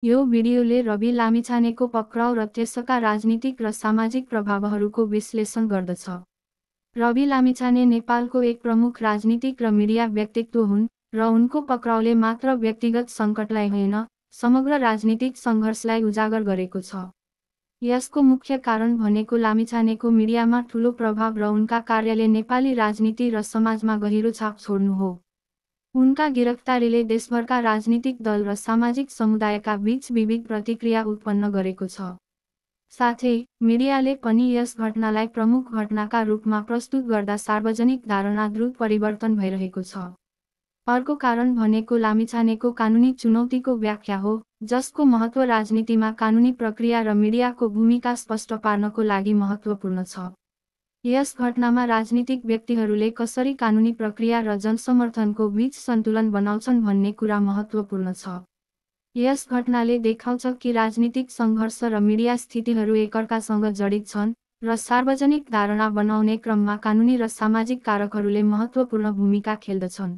यो भिडियोले रवि लामिछानेको पक्राउ र त्यसका राजनीतिक र सामाजिक प्रभावहरूको विश्लेषण गर्दछ। रवि लामिछाने नेपालको एक प्रमुख राजनीतिक र मिडिया व्यक्तित्व हुन् र उनको पक्राउले मात्र व्यक्तिगत सङ्कटलाई होइन, समग्र राजनीतिक सङ्घर्षलाई उजागर गरेको छ। यसको मुख्य कारण भनेको लामिछानेको मिडियामा ठूलो प्रभाव र उनका कार्यले नेपाली राजनीति र समाजमा गहिरो छाप छोड्नु हो। उनका गिरफ्तारीले देशभरका राजनीतिक दल र सामाजिक समुदायका बीच विविध प्रतिक्रिया उत्पन्न गरेको छ। साथै मिडियाले पनि यस घटनालाई प्रमुख घटनाका रूपमा प्रस्तुत गर्दा सार्वजनिक धारणा द्रुत परिवर्तन भइरहेको छ। अर्को कारण भनेको लामिछानेको कानुनी चुनौतीको व्याख्या हो, जसको महत्त्व राजनीतिमा कानुनी प्रक्रिया र मिडियाको भूमिका स्पष्ट पार्नको लागि महत्त्वपूर्ण छ। यस घटनामा राजनीतिक व्यक्तिहरूले कसरी कानुनी प्रक्रिया र जनसमर्थनको बीच सन्तुलन बनाउँछन् भन्ने कुरा महत्त्वपूर्ण छ। यस घटनाले देखाउँछ कि राजनीतिक सङ्घर्ष र मिडिया स्थितिहरू एकअर्कासँग जडित छन् र सार्वजनिक धारणा बनाउने क्रममा कानुनी र सामाजिक कारकहरूले महत्त्वपूर्ण भूमिका खेल्दछन्।